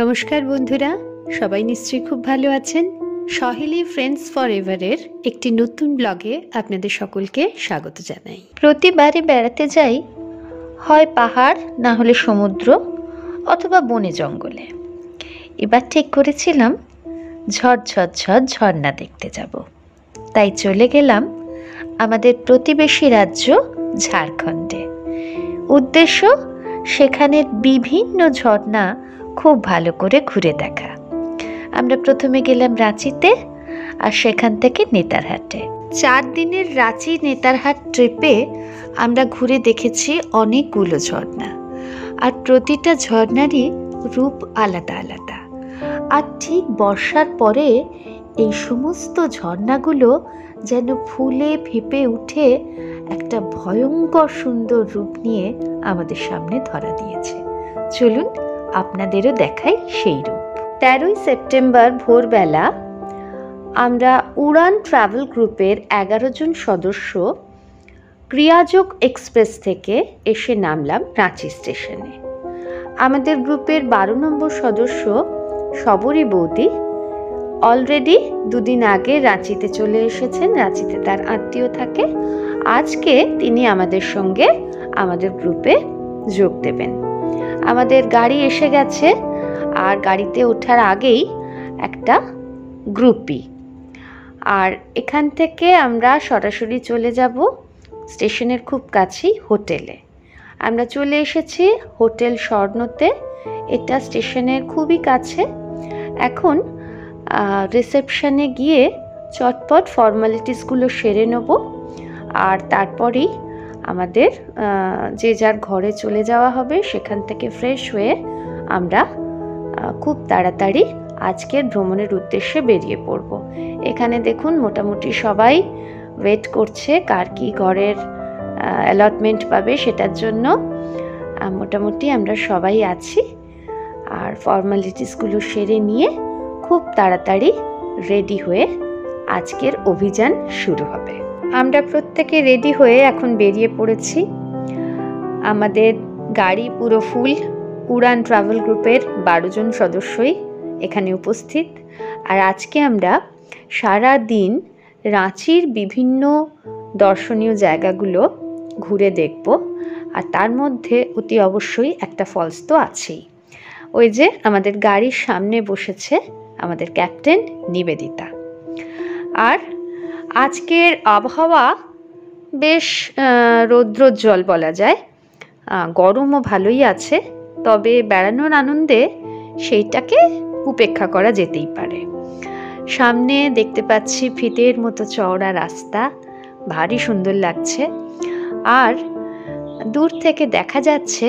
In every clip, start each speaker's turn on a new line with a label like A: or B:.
A: নমস্কার বন্ধুরা, সবাই নিশ্চয়ই খুব ভালো আছেন। সহেলি ফ্রেন্ডস ফরএভারের একটি নতুন ব্লগে আপনাদের সকলকে স্বাগত জানাই।
B: প্রতিবারই বেড়াতে যাই হয় পাহাড়, না হলে সমুদ্র অথবা বনে জঙ্গলে। এবার ঠিক করেছিলাম ঝরঝর ঝর্ণা দেখতে যাব। তাই চলে গেলাম আমাদের প্রতিবেশী রাজ্য ঝাড়খণ্ডে। উদ্দেশ্য সেখানের বিভিন্ন ঝর্ণা খুব ভালো করে ঘুরে দেখা। আমরা প্রথমে গেলাম রাঁচিতে, আর সেখান থেকে নেতারহাটে।
A: 4 দিনের রাঁচি নেতারহাট ট্রিপে আমরা ঘুরে দেখেছি অনেকগুলো ঝর্ণা, আর প্রতিটা ঝর্ণারই রূপ আলাদা আলাদা। আর ঠিক বর্ষার পরে এই সমস্ত ঝর্ণাগুলো যেন ফুলে ফেঁপে উঠে একটা ভয়ঙ্কর সুন্দর রূপ নিয়ে আমাদের সামনে ধরা দিয়েছে। চলুন আপনাদেরও দেখাই সেই রূপ। 13ই সেপ্টেম্বর ভোরবেলা আমরা উড়ান ট্রাভেল গ্রুপের 11 জন সদস্য ক্রিয়াযোগ এক্সপ্রেস থেকে এসে নামলাম রাঁচি স্টেশনে। আমাদের গ্রুপের 12 নম্বর সদস্য সবরী বৌদি অলরেডি 2 দিন আগে রাঁচিতে চলে এসেছেন। রাঁচিতে তার আত্মীয় থাকে। আজকে তিনি আমাদের সঙ্গে আমাদের গ্রুপে যোগ দেবেন। আমাদের গাড়ি এসে গেছে, আর গাড়িতে ওঠার আগেই একটা গ্রুপই। আর এখান থেকে আমরা সরাসরি চলে যাব স্টেশনের খুব কাছেই হোটেলে। আমরা চলে এসেছি হোটেল স্বর্ণতে। এটা স্টেশনের খুবই কাছে। এখন রিসেপশনে গিয়ে চটপট ফর্মালিটিসগুলো সেরে নেব, আর তারপরেই আমাদের যে যার ঘরে চলে যাওয়া হবে। সেখান থেকে ফ্রেশ হয়ে আমরা খুব তাড়াতাড়ি আজকের ভ্রমণের উদ্দেশ্যে বেরিয়ে পড়ব। এখানে দেখুন মোটামুটি সবাই ওয়েট করছে কার কি ঘরের অ্যালটমেন্ট পাবে সেটার জন্য। মোটামুটি আমরা সবাই আছি, আর ফর্মালিটিসগুলো সেরে নিয়ে খুব তাড়াতাড়ি রেডি হয়ে আজকের অভিযান শুরু হবে। আমরা প্রত্যেকে রেডি হয়ে এখন বেরিয়ে পড়েছি। আমাদের গাড়ি পুরো ফুল। উড়ান ট্রাভেল গ্রুপের 12 জন সদস্যই এখানে উপস্থিত। আর আজকে আমরা সারা দিন রাঁচির বিভিন্ন দর্শনীয় জায়গাগুলো ঘুরে দেখব। আর তার মধ্যে অতি অবশ্যই একটা ফলস তো আছেই। ওই যে আমাদের গাড়ির সামনে বসেছে আমাদের ক্যাপ্টেন নিবেদিতা। আর আজকের আবহাওয়া বেশ রৌদ্রোজ্জ্বল বলা যায়। গরমও ভালোই আছে, তবে বেড়ানোর আনন্দে সেইটাকে উপেক্ষা করা যেতেই পারে। সামনে দেখতে পাচ্ছি ফিতের মতো চওড়া রাস্তা, ভারী সুন্দর লাগছে। আর দূর থেকে দেখা যাচ্ছে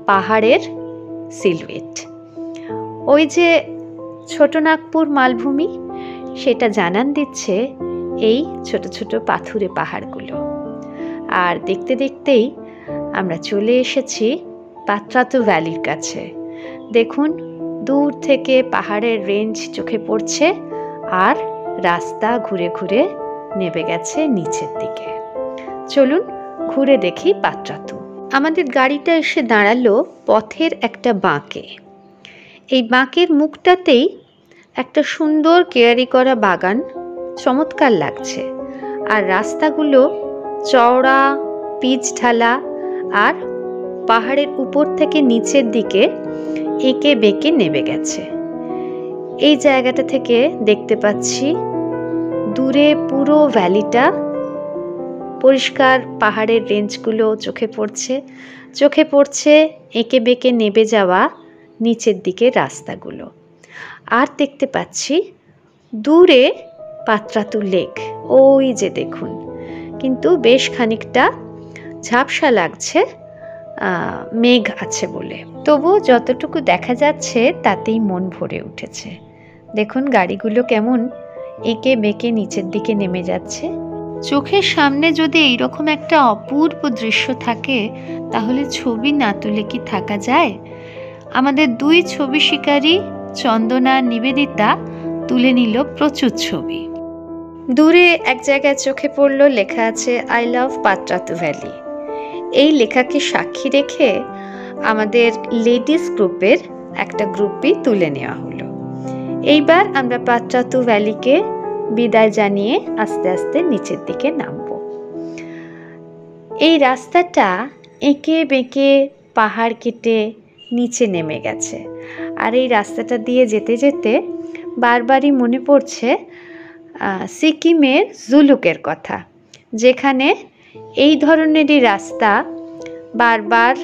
A: পাহাড়ের সিলুয়েট। ওই যে ছোটনাগপুর মালভূমি, সেটা জানান দিচ্ছে এই ছোট ছোট পাথুরে পাহাড়গুলো। আর দেখতে দেখতেই আমরা চলে এসেছি পাত্রাতু ভ্যালির কাছে। দেখুন দূর থেকে পাহাড়ের রেঞ্জ চোখে পড়ছে, আর রাস্তা ঘুরে ঘুরে নেমে গেছে নিচের দিকে। চলুন ঘুরে দেখি পাত্রাতু। আমাদের গাড়িটা এসে দাঁড়ালো পথের একটা বাঁকে। এই বাঁকের মুখটাতেই একটা সুন্দর কেয়ারি করা বাগান, চমৎকার লাগছে। আর রাস্তাগুলো চওড়া, পিচ ঢালা, আর পাহাড়ের উপর থেকে নিচের দিকে এঁকে বেঁকে নেমে গেছে। এই জায়গাটা থেকে দেখতে পাচ্ছি দূরে পুরো ভ্যালিটা, পরিষ্কার পাহাড়ের রেঞ্জগুলো চোখে পড়ছে এঁকে বেঁকে নেমে যাওয়া নিচের দিকে রাস্তাগুলো। আর দেখতে পাচ্ছি দূরে পাত্রাতু লেক, ওই যে দেখুন। কিন্তু বেশ খানিকটা ঝাপসা লাগছে, মেঘ আছে বলে। তবু যতটুকু দেখা যাচ্ছে তাতেই মন ভরে উঠেছে। দেখুন গাড়িগুলো কেমন এঁকে বেঁকে নিচের দিকে নেমে যাচ্ছে। চোখের সামনে যদি এইরকম একটা অপূর্ব দৃশ্য থাকে, তাহলে ছবি না তুলে কি থাকা যায়? আমাদের 2 ছবি শিকারী চন্দনা নিবেদিতা তুলে নিল প্রচুর ছবি। দূরে এক জায়গায় চোখে পড়ল, লেখা আছে আই লাভ পাত্রাতু ভ্যালি। এই লেখাকে সাক্ষী রেখে আমাদের লেডিস গ্রুপের একটা গ্রুপই তুলে নেওয়া হলো। এইবার আমরা পাত্রাতু ভ্যালিকে বিদায় জানিয়ে আস্তে আস্তে নিচের দিকে নামব। এই রাস্তাটা এঁকে বেঁকে পাহাড় কেটে নিচে নেমে গেছে, আর এই রাস্তাটা দিয়ে যেতে যেতে বারবারই মনে পড়ছে সিকিমের জুলুকের কথা, যেখানে এই ধরনেরই রাস্তা বারবার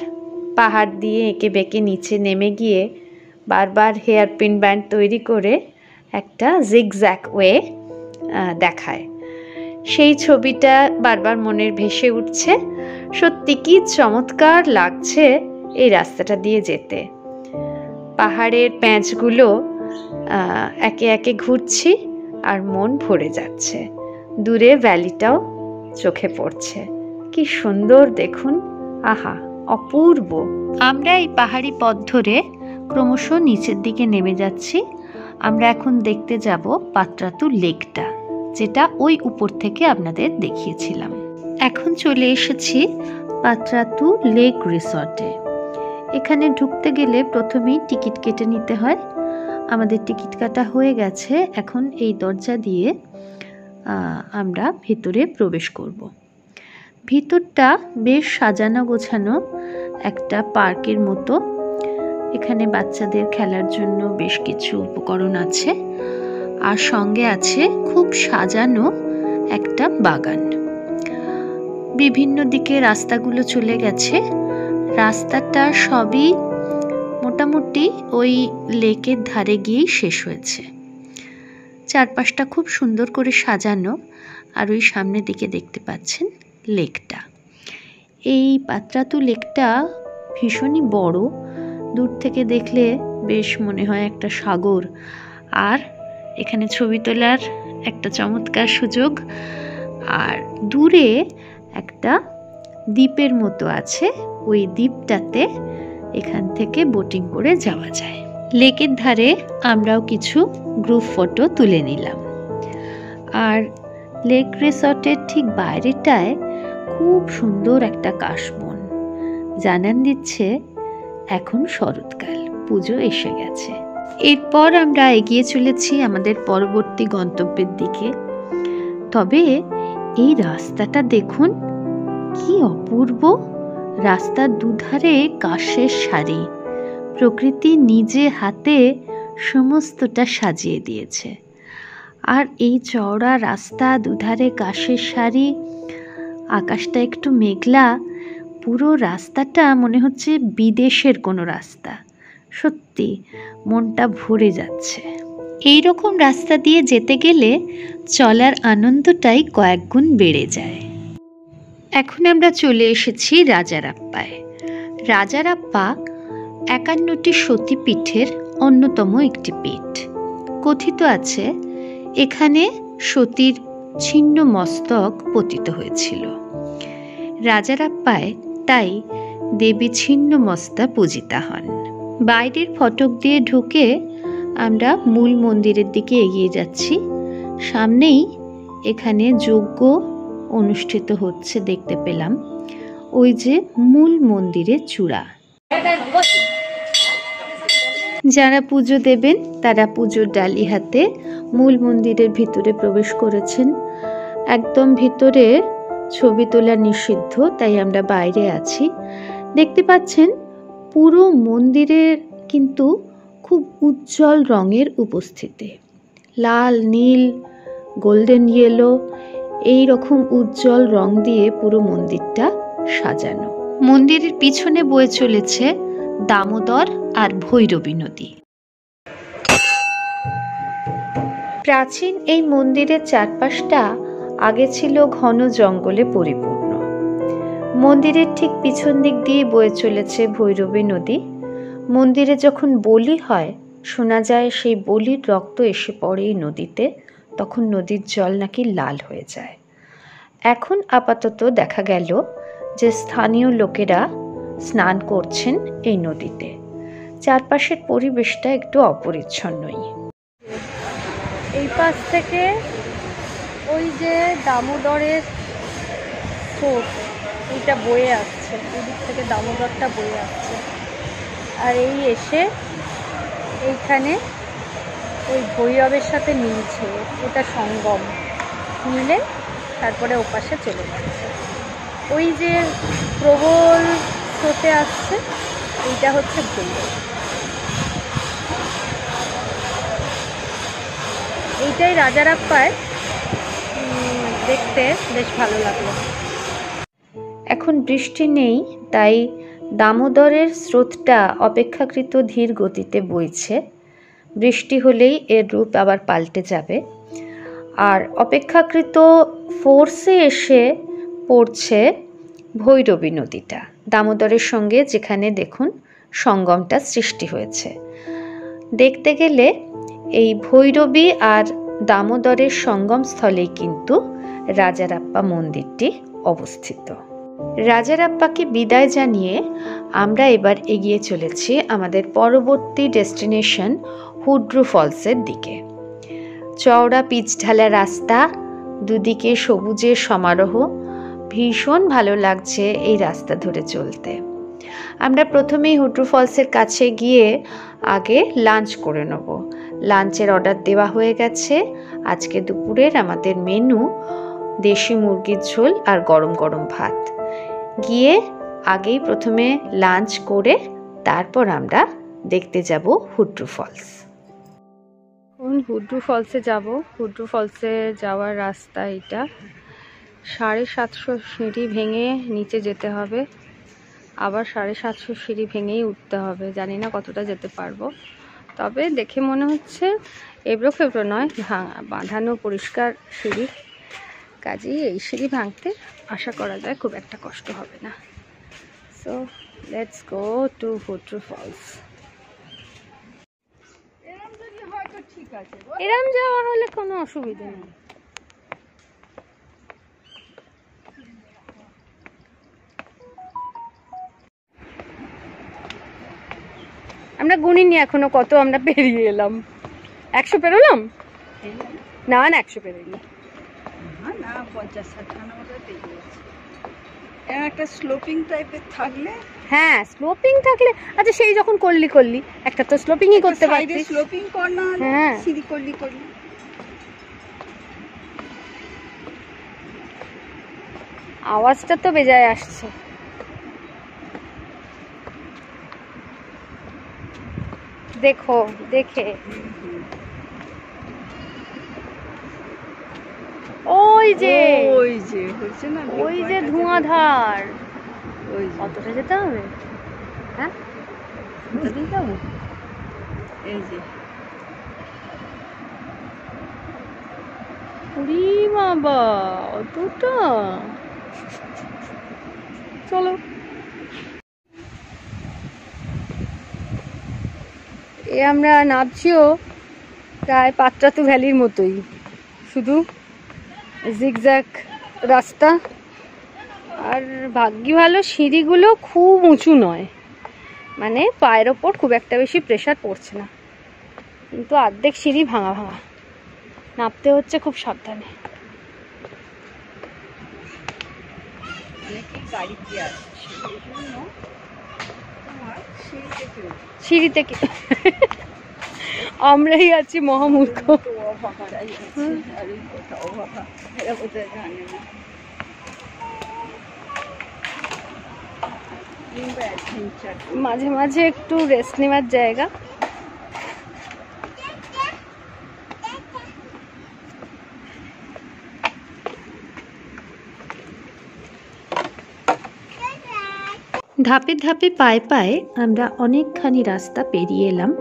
A: পাহাড় দিয়ে এঁকে বেঁকে নিচে নেমে গিয়ে বারবার হেয়ারপিন ব্যান্ড তৈরি করে একটা জিগজ্যাগ ওয়ে দেখায়। সেই ছবিটা বারবার মনের ভেসে উঠছে। সত্যি কি চমৎকার লাগছে এই রাস্তাটা দিয়ে যেতে। পাহাড়ের প্যাঁচগুলো একে একে ঘুরছি আর মন ভরে যাচ্ছে। দূরে ভ্যালিটাও চোখে পড়ছে, কি সুন্দর দেখুন, আহা অপূর্ব। আমরা এই পাহাড়ি পথ ধরে ক্রমশ নিচের দিকে নেমে যাচ্ছি। আমরা এখন দেখতে যাব পাত্রাতু লেকটা, যেটা ওই উপর থেকে আপনাদের দেখিয়েছিলাম। এখন চলে এসেছি পাত্রাতু লেক রিসর্টে। এখানে ঢুকতে গেলে প্রথমেই টিকিট কেটে নিতে হয়। আমাদের টিকিট কাটা হয়ে গেছে। এখন এই দরজা দিয়ে আমরা ভিতরে প্রবেশ করব। ভিতরটা বেশ সাজানো গোছানো একটা পার্কের মতো। এখানে বাচ্চাদের খেলার জন্য বেশ কিছু উপকরণ আছে, আর সঙ্গে আছে খুব সাজানো একটা বাগান। বিভিন্ন দিকে রাস্তাগুলো চলে গেছে। রাস্তাটা সবই মোটামুটি ওই লেকের ধারে গিয়েই শেষ হয়েছে। চারপাশটা খুব সুন্দর করে সাজানো, আর ওই সামনের দিকে দেখতে পাচ্ছেন লেকটা। এই পাত্রাতু লেকটা ভীষণই বড়। দূর থেকে দেখলে বেশ মনে হয় একটা সাগর। আর এখানে ছবি তোলার একটা চমৎকার সুযোগ। আর দূরে একটা দ্বীপের মতো আছে, ওই দ্বীপটাতে এখান থেকে বোটিং করে যাওয়া যায়। লেকের ধারে আমরাও কিছু গ্রুপ ফটো তুলে নিলাম। আর লেক রিসর্টের ঠিক বাইরেটায় খুব সুন্দর একটা কাশবন, জানান দিচ্ছে এখন শরৎকাল, পুজো এসে গেছে। এরপর আমরা এগিয়ে চলেছি আমাদের পরবর্তী গন্তব্যের দিকে। তবে এই রাস্তাটা দেখুন, কি অপূর্ব। রাস্তার দুধারে কাশের সারি, প্রকৃতি নিজে হাতে সমস্তটা সাজিয়ে দিয়েছে। আর এই চওড়া রাস্তা, দুধারে কাশের সারি, আকাশটা একটু মেঘলা, পুরো রাস্তাটা মনে হচ্ছে বিদেশের কোনো রাস্তা। সত্যি মনটা ভরে যাচ্ছে। এই রকম রাস্তা দিয়ে যেতে গেলে চলার আনন্দটাই কয়েক গুণ বেড়ে যায়। এখন আমরা চলে এসেছি রাজারাপ্পায়। রাজারাপ্পা 51টি সতীপীঠের অন্যতম একটি পীঠ। কথিত আছে এখানে সতীর ছিন্ন মস্তক পতিত হয়েছিল। রাজারাপ্পায় তাই দেবী ছিন্ন মস্তা পূজিতা হন। বাইরের ফটক দিয়ে ঢুকে আমরা মূল মন্দিরের দিকে এগিয়ে যাচ্ছি। সামনেই এখানে যজ্ঞ অনুষ্ঠিত হচ্ছে দেখতে পেলাম। ওই যে মূল মন্দিরের চূড়া। যারা পুজো দেবেন তারা পুজোর ডালি হাতে মূল মন্দিরের ভিতরে প্রবেশ করেছেন। একদম ভিতরে ছবি তোলা নিষিদ্ধ, তাই আমরা বাইরে আছি। দেখতে পাচ্ছেন পুরো মন্দিরের কিন্তু খুব উজ্জ্বল রঙের উপস্থিতি। লাল, নীল, গোল্ডেন ইয়েলো, এই রকম উজ্জ্বল রং দিয়ে পুরো মন্দিরটা সাজানো। মন্দিরের পিছনে বয়ে চলেছে দামোদর আর ভৈরবী নদী। প্রাচীন এই মন্দিরের চারপাশটা আগে ছিল ঘন জঙ্গলে পরিপূর্ণ। মন্দিরের ঠিক পিছন দিক দিয়ে বয়ে চলেছে ভৈরবী নদী। মন্দিরে যখন বলি হয়, শোনা যায় সেই বলির রক্ত এসে পড়ে এই নদীতে, তখন নদীর জল নাকি লাল হয়ে যায়। এখন আপাতত দেখা গেল যে স্থানীয় লোকেরা স্নান করছেন এই নদীতে। চারপাশের পরিবেশটা একটু অপরিচ্ছন্নই। এই পাশ থেকে ওই যে দামোদরের স্রোত এইটা বয়ে আসছে, ওই দিক থেকে দামোদরটা বয়ে আসছে, আর এই এসে
C: এইখানে ওই ভৈরবের সাথে মিলছে, এটা সঙ্গম, মিলে তারপরে ওপাশে চলে যাচ্ছে। ওই যে প্রবল স্রোতে আসছে, এইটা হচ্ছে ভৈরব। এইটাই রাজারাপ্পায়, দেখতে বেশ ভালো লাগলো।
B: এখন বৃষ্টি নেই, তাই দামোদরের স্রোতটা অপেক্ষাকৃত ধীর গতিতে বইছে। বৃষ্টি হলেই এর রূপ আবার পাল্টে যাবে। আর অপেক্ষাকৃত ফোর্সে এসে পড়ছে ভৈরবী নদীটা দামোদরের সঙ্গে, যেখানে দেখুন সঙ্গমটা সৃষ্টি হয়েছে। দেখতে গেলে এই ভৈরবী আর দামোদরের সঙ্গমস্থলেই কিন্তু রাজারাপ্পা মন্দিরটি অবস্থিত। রাজারাপ্পাকে বিদায় জানিয়ে আমরা এবার এগিয়ে চলেছি আমাদের পরবর্তী ডেস্টিনেশন হুড্রু ফলসের দিকে। চওড়া পিচঢালা রাস্তা, দুদিকে সবুজের সমারোহ, ভীষণ ভালো লাগছে এই রাস্তা ধরে চলতে। আমরা প্রথমেই হুড্রু ফলসের কাছে গিয়ে আগে লাঞ্চ করে নেব। লাঞ্চের অর্ডার দেওয়া হয়ে গেছে। আজকে দুপুরের আমাদের মেনু দেশি মুরগির ঝোল আর গরম গরম ভাত। গিয়ে আগেই প্রথমে লাঞ্চ করে তারপর আমরা দেখতে যাব হুড্রু ফলস।
C: হুড্রু ফলসে যাব। হুড্রু ফলসে যাওয়ার রাস্তা এটা। 750 সিঁড়ি ভেঙে নিচে যেতে হবে, আবার 750 সিঁড়ি ভেঙেই উঠতে হবে। জানি না কতটা যেতে পারবো, তবে দেখে মনে হচ্ছে এবড়ো খেবড়ো নয়, বাঁধানো পরিষ্কার সিঁড়ি। কাজেই এই সিঁড়ি ভাঙতে আশা করা যায় খুব একটা কষ্ট হবে না। So let's go to Hundru Falls. এরম যাওয়া হলে কোনো অসুবিধা নেই। আমরা গুনিনি এখনো কত আমরা পেরিয়ে এলাম। 100 পেরোলাম না? 100 পেরোইনি।
D: না 50-60 মতো পেরিয়ে গেছে। একটা স্লোপিং টাইপের থাকলে,
C: হ্যাঁ স্লোপিং থাকলে, আচ্ছা সেই যখন করলি একটা তো স্লোপিংই করতে পারতিস।
D: স্লোপিং কর না,
C: হ্যাঁ
D: সিঁড়ি করলি।
C: আওয়াজটা তো বেজায় আসছে। দেখো দেখে, ওই যে
D: হচ্ছে না,
C: ওই যে ধোঁয়াধার,
D: ওই
C: কতটা যেতে হবে? হ্যাঁ যেতে হবে।
D: এই যে
C: উরি বাবা, অতটা? চলো। এ আমরা নামছিও প্রায় পাত্রাতু ভ্যালির মতোই, শুধু জিগজ্যাগ রাস্তা। আর ভাগ্যি ভালো সিঁড়িগুলো খুব উঁচু নয়, মানে পায়ের ওপর খুব একটা বেশি প্রেশার পড়ছে না, কিন্তু অর্ধেক সিঁড়ি ভাঙা ভাঙা, নামতে হচ্ছে খুব সাবধানে।
D: গাড়িতে আসছে
C: সিঁড়ি থেকে আমরাই আছি মহামূর্খ। মাঝে মাঝে একটু রেস্ট নেওয়ার জায়গা।
A: ধাপে ধাপে পায়ে পায়ে আমরা অনেকখানি রাস্তা পেরিয়ে এলাম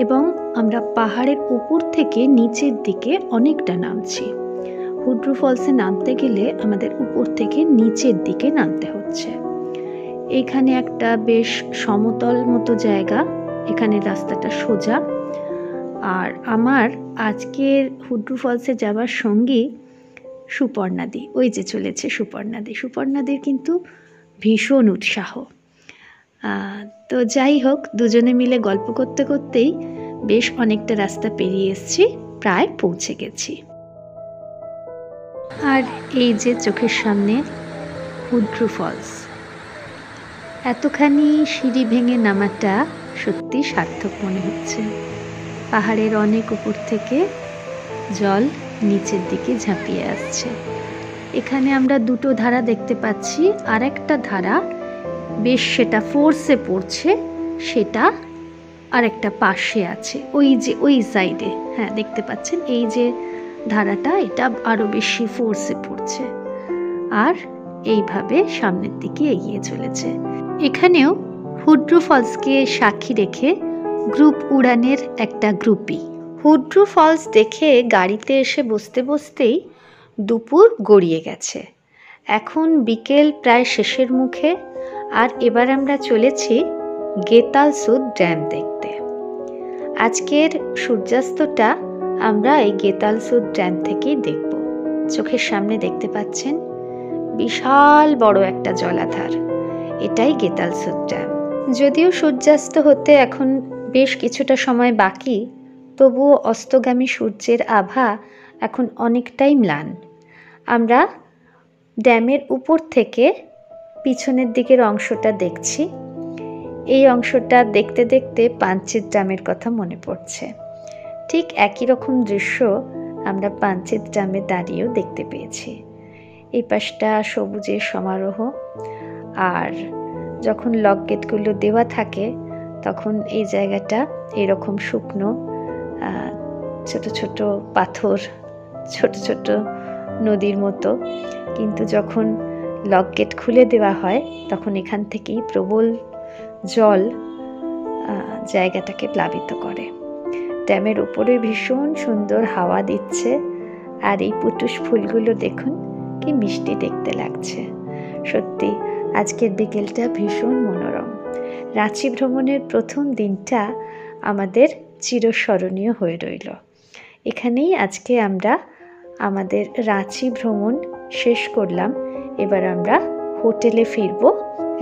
A: এবং আমরা পাহাড়ের উপর থেকে নিচের দিকে অনেকটা নামছি। হুড্রু ফলসে নামতে গেলে আমাদের উপর থেকে নিচের দিকে নামতে হচ্ছে। এইখানে একটা বেশ সমতল মতো জায়গা, এখানে রাস্তাটা সোজা। আর আমার আজকের হুড্রু ফলসে যাওয়ার সঙ্গী সুপর্ণাদি, ওই যে চলেছে সুপর্ণাদি। সুপর্ণাদির কিন্তু ভীষণ উৎসাহ। তো যাই হোক, দুজনে মিলে গল্প করতে করতেই বেশ অনেকটা রাস্তা পেরিয়ে এসেছি, প্রায় পৌঁছে গেছি। আর এই যে চোখের সামনে হুড্রু ফলস। এতখানি সিঁড়ি ভেঙে নামাটা সত্যি সার্থক মনে হচ্ছে। পাহাড়ের অনেক উপর থেকে জল নিচের দিকে ঝাঁপিয়ে আসছে। এখানে আমরা দুটো ধারা দেখতে পাচ্ছি, আর একটা ধারা বেশ সেটা ফোর্সে পড়ছে, সেটা আরেকটা পাশে আছে, ওই সাইডে। হ্যাঁ, দেখতে পাচ্ছেন এই যে ধারাটা, এটা আরো বেশি ফোর্সে পড়ছে আর এইভাবে সামনের দিকে এগিয়ে চলেছে। এখানেও হুড্রু ফলসকে সাক্ষী রেখে গ্রুপ উড়ানের একটা গ্রুপই। হুড্রু ফলস দেখে গাড়িতে এসে বসতে বসতেই দুপুর গড়িয়ে গেছে। এখন বিকেল প্রায় শেষের মুখে, আর এবার আমরা চলেছি গেতালসুদ ড্যাম দেখতে। আজকের সূর্যাস্তটা আমরা এই গেতালসুদ ড্যাম থেকেই দেখব। চোখের সামনে দেখতে পাচ্ছেন বিশাল বড় একটা জলাধার, এটাই গেতালসুদ ড্যাম। যদিও সূর্যাস্ত হতে এখন বেশ কিছুটা সময় বাকি, তবুও অস্তগামী সূর্যের আভা এখন অনেকটাই ম্লান। আমরা ড্যামের উপর থেকে পিছনের দিকের অংশটা দেখছি। এই অংশটা দেখতে দেখতে পাঞ্চেত ড্যামের কথা মনে পড়ছে। ঠিক একই রকম দৃশ্য আমরা পাঞ্চেত ড্যামে দাঁড়িয়েও দেখতে পেয়েছি। এই পাশটা সবুজের সমারোহ, আর যখন লক গেটগুলো দেওয়া থাকে তখন এই জায়গাটা এরকম শুকনো, ছোট ছোট পাথর, ছোট ছোট নদীর মতো। কিন্তু যখন লক গেট খুলে দেওয়া হয় তখন এখান থেকেই প্রবল জল জায়গাটাকে প্লাবিত করে। ড্যামের উপরে ভীষণ সুন্দর হাওয়া দিচ্ছে, আর এই পুটুস ফুলগুলো দেখুন কি মিষ্টি দেখতে লাগছে। সত্যি আজকের বিকেলটা ভীষণ মনোরম। রাঁচি ভ্রমণের প্রথম দিনটা আমাদের চিরস্মরণীয় হয়ে রইল। এখানেই আজকে আমরা আমাদের রাঁচি ভ্রমণ শেষ করলাম। এবার আমরা হোটেলে ফিরব।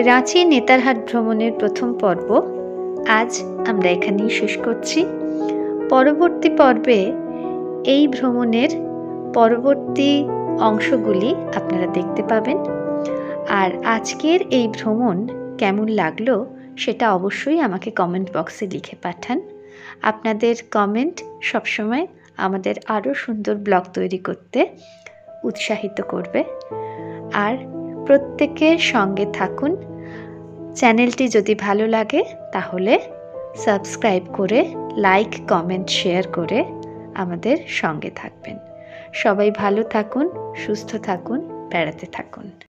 A: রাঁচি নেতারহাট ভ্রমণের প্রথম পর্ব আজ আমরা এখানেই শেষ করছি। পরবর্তী পর্বে এই ভ্রমণের পরবর্তী অংশগুলি আপনারা দেখতে পাবেন। আর আজকের এই ভ্রমণ কেমন লাগলো সেটা অবশ্যই আমাকে কমেন্ট বক্সে লিখে পাঠান। আপনাদের কমেন্ট সবসময় আমাদের আরও সুন্দর ব্লগ তৈরি করতে উৎসাহিত করবে। আর প্রত্যেকে সঙ্গে থাকুন। চ্যানেলটি যদি ভালো লাগে তাহলে সাবস্ক্রাইব করে লাইক, কমেন্ট, শেয়ার করে আমাদের সঙ্গে থাকবেন। সবাই ভালো থাকুন, সুস্থ থাকুন, বেড়াতে থাকুন।